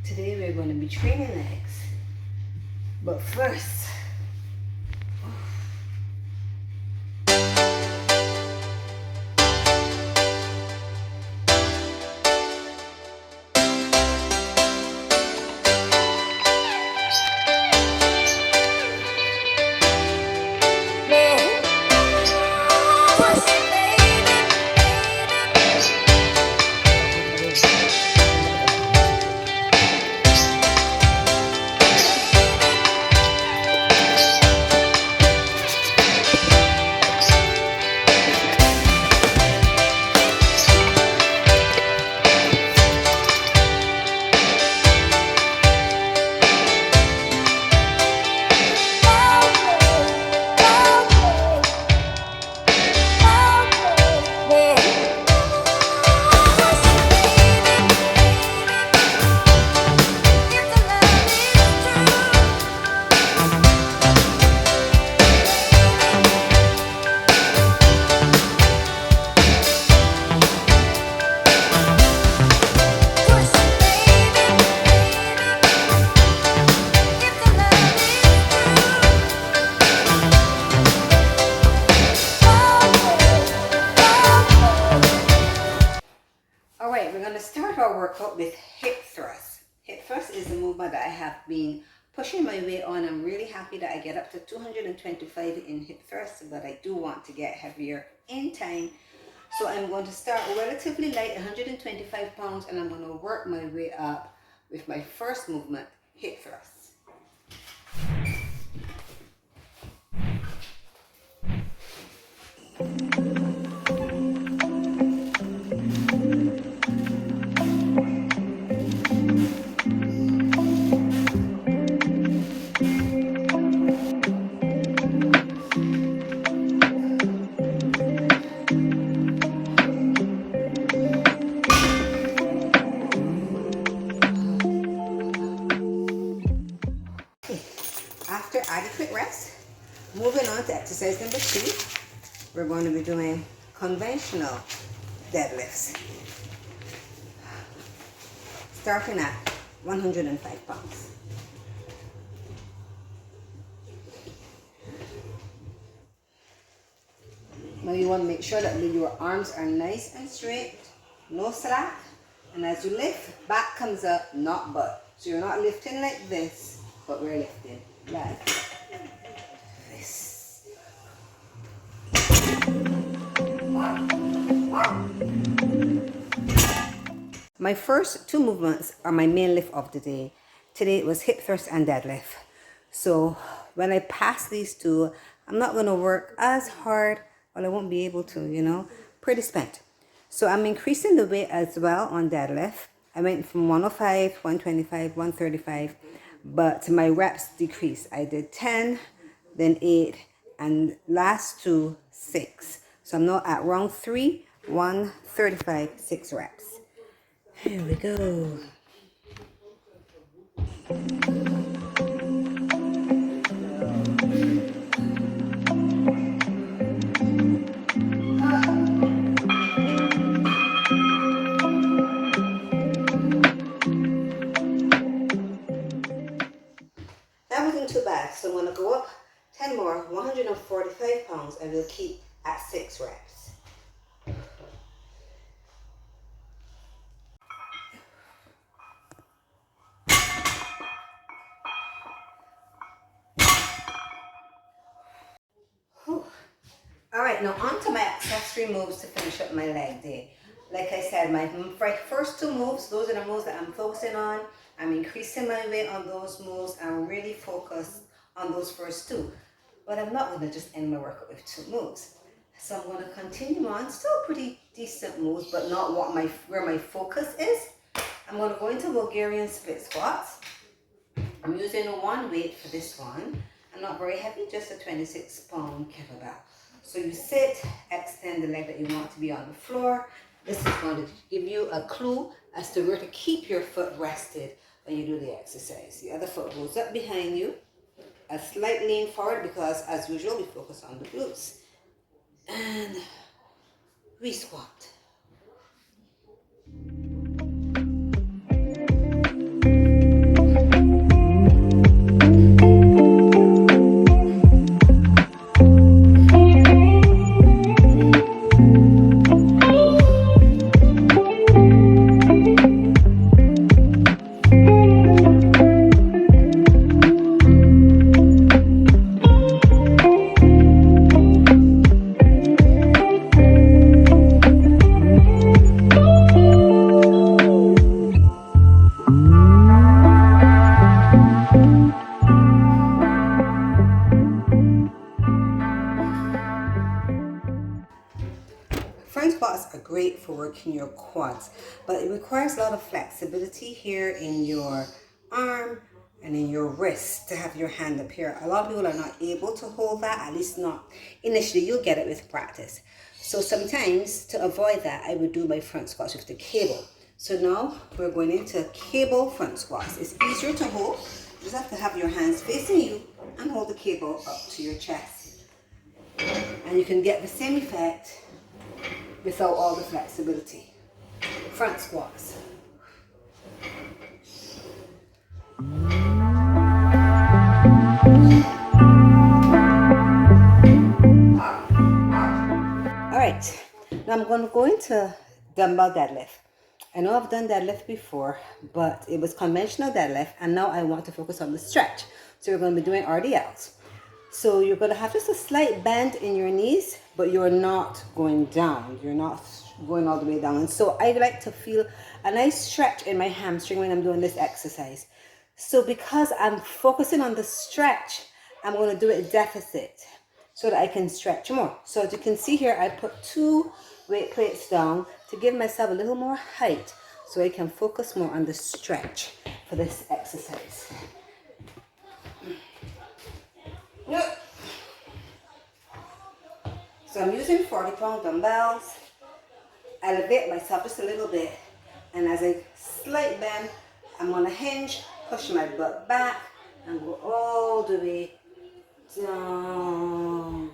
Today we're going to be training legs, but first, alright, we're going to start our workout with hip thrust. Hip thrust is a movement that I have been pushing my weight on. I'm really happy that I get up to 225 in hip thrust, but I do want to get heavier in time. So I'm going to start relatively light, 125 pounds, and I'm going to work my way up with my first movement, hip thrusts. After adequate rest, moving on to exercise number 2, we're going to be doing conventional deadlifts, starting at 105 pounds. Now you want to make sure that your arms are nice and straight, no slack, and as you lift, back comes up, not butt. So you're not lifting like this, but we're lifting like this. My first 2 movements are my main lift of the day. Today it was hip thrust and deadlift. So when I pass these 2, I'm not going to work as hard. Well, I won't be able to, pretty spent. So I'm increasing the weight as well on deadlift. I went from 105, 125, 135, but my reps decreased. I did 10, then 8, and last 2, 6. So I'm now at round 3, 135, 6 reps. Here we go. That wasn't too bad, so I'm going to go up 10 more, 145 pounds, and we'll keep at 6 reps. Alright, now on to my accessory moves to finish up my leg day. Like I said, my first 2 moves, those are the moves that I'm focusing on. I'm increasing my weight on those moves. I'm really focused on those first 2. But I'm not going to just end my workout with 2 moves. So I'm going to continue on. Still pretty decent moves, but not where my focus is. I'm going to go into Bulgarian split squats. I'm using 1 weight for this one. I'm not very heavy, just a 26-pound kettlebell. So you sit, extend the leg that you want to be on the floor. This is going to give you a clue as to where to keep your foot rested when you do the exercise. The other foot goes up behind you. A slight lean forward because, as usual, we focus on the glutes. And we squat. working your quads. But it requires a lot of flexibility here in your arm and in your wrist to have your hand up here. A lot of people are not able to hold that, at least not initially. You'll get it with practice. So sometimes to avoid that, I would do my front squats with the cable. So now we're going into cable front squats. It's easier to hold. You just have to have your hands facing you and hold the cable up to your chest. And you can get the same effect without all the flexibility. Front squats. Alright, now I'm going to go into dumbbell deadlift. I know I've done deadlift before, but it was conventional deadlift, and now I want to focus on the stretch. So we're going to be doing RDLs. So you're going to have just a slight bend in your knees, but you're not going down. You're not going all the way down. And so I like to feel a nice stretch in my hamstring when I'm doing this exercise. So because I'm focusing on the stretch, I'm going to do it deficit so that I can stretch more. So as you can see here, I put 2 weight plates down to give myself a little more height so I can focus more on the stretch for this exercise. So I'm using 40-pound dumbbells. Elevate myself just a little bit, and as I slight bend, I'm going to hinge, push my butt back, and go all the way down.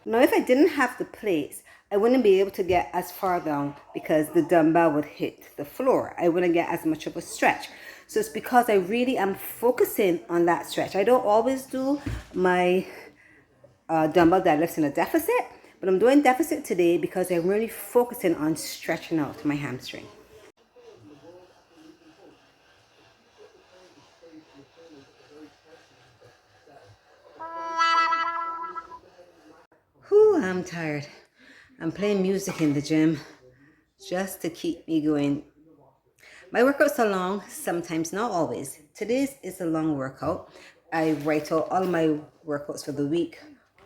Now if I didn't have the plates, I wouldn't be able to get as far down because the dumbbell would hit the floor. I wouldn't get as much of a stretch. So it's because I really am focusing on that stretch. I don't always do my dumbbell deadlifts in a deficit, but I'm doing deficit today because I'm really focusing on stretching out my hamstring. Whew, I'm tired. I'm playing music in the gym just to keep me going. My workouts are long, sometimes not always. Today's is a long workout. I write out all my workouts for the week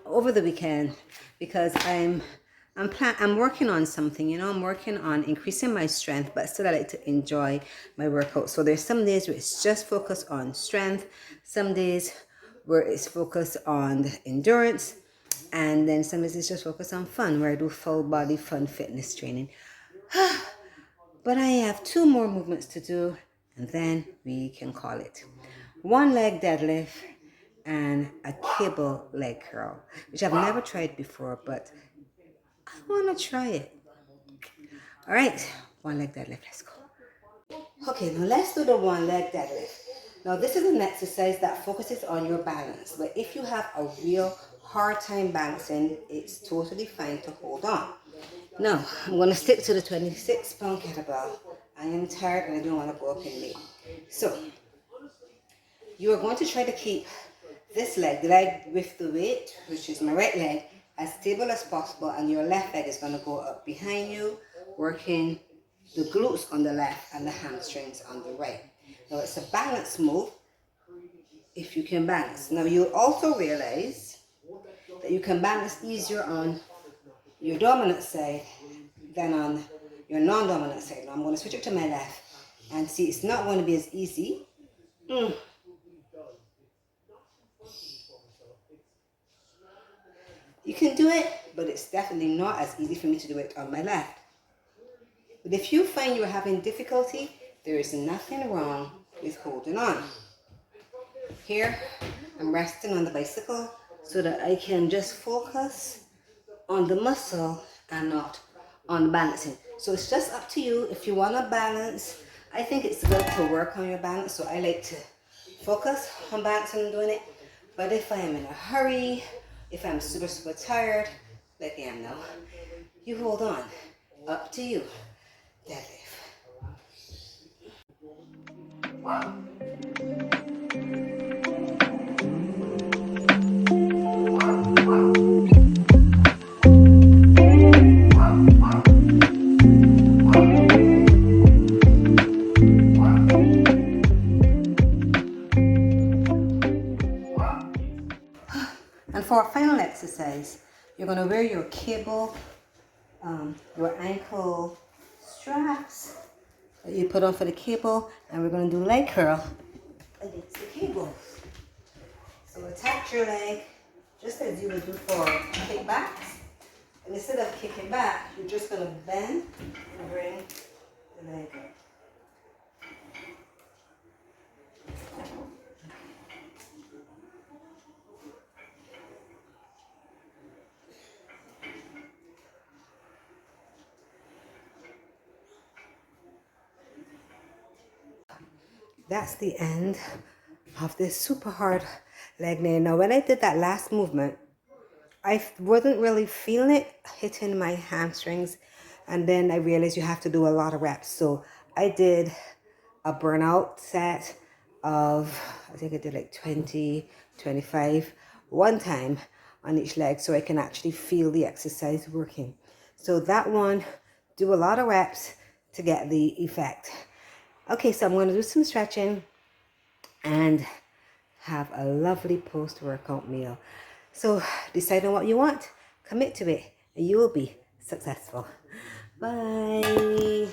over the weekend because I'm working on something, you know. I'm working on increasing my strength, but still I like to enjoy my workout. So there's some days where it's just focused on strength, some days where it's focused on the endurance, and then some days it's just focused on fun, where I do full body fun fitness training. But I have 2 more movements to do, and then we can call it. 1 leg deadlift and a cable leg curl, which I've never tried before, but I want to try it. All right, 1 leg deadlift, let's go. Okay, now let's do the 1 leg deadlift. Now this is an exercise that focuses on your balance, but if you have a real hard time balancing, it's totally fine to hold on. Now, I'm going to stick to the 26-pound kettlebell. I am tired and I don't want to go up in weight. So, you are going to try to keep this leg, the leg with the weight, which is my right leg, as stable as possible, and your left leg is going to go up behind you, working the glutes on the left and the hamstrings on the right. Now, it's a balance move if you can balance. Now, you'll also realize that you can balance easier on your dominant side than on your non-dominant side. Now I'm going to switch it to my left and see, it's not going to be as easy. You can do it, but it's definitely not as easy for me to do it on my left. But if you find you're having difficulty, there is nothing wrong with holding on. Here, I'm resting on the bicycle so that I can just focus on the muscle and not on balancing. So it's just up to you if you want to balance. I think it's good to work on your balance, so I like to focus on balancing and doing it. But if I am in a hurry, if I'm super tired, like I am now, you hold on. Up to you. Deadlift. Wow. And for our final exercise, you're going to wear your cable, your ankle straps that you put on for the cable, and we're going to do leg curl against the cable. So attach your leg just as you would do for kickbacks. And instead of kicking back, you're just going to bend and bring the leg up. That's the end of this super hard leg day. Now, when I did that last movement, I wasn't really feeling it hitting my hamstrings. And then I realized you have to do a lot of reps. So I did a burnout set of, I think I did like 20, 25, one time on each leg so I can actually feel the exercise working. So that one, do a lot of reps to get the effect. Okay, so I'm going to do some stretching and have a lovely post-workout meal. So decide on what you want, commit to it, and you will be successful. Bye.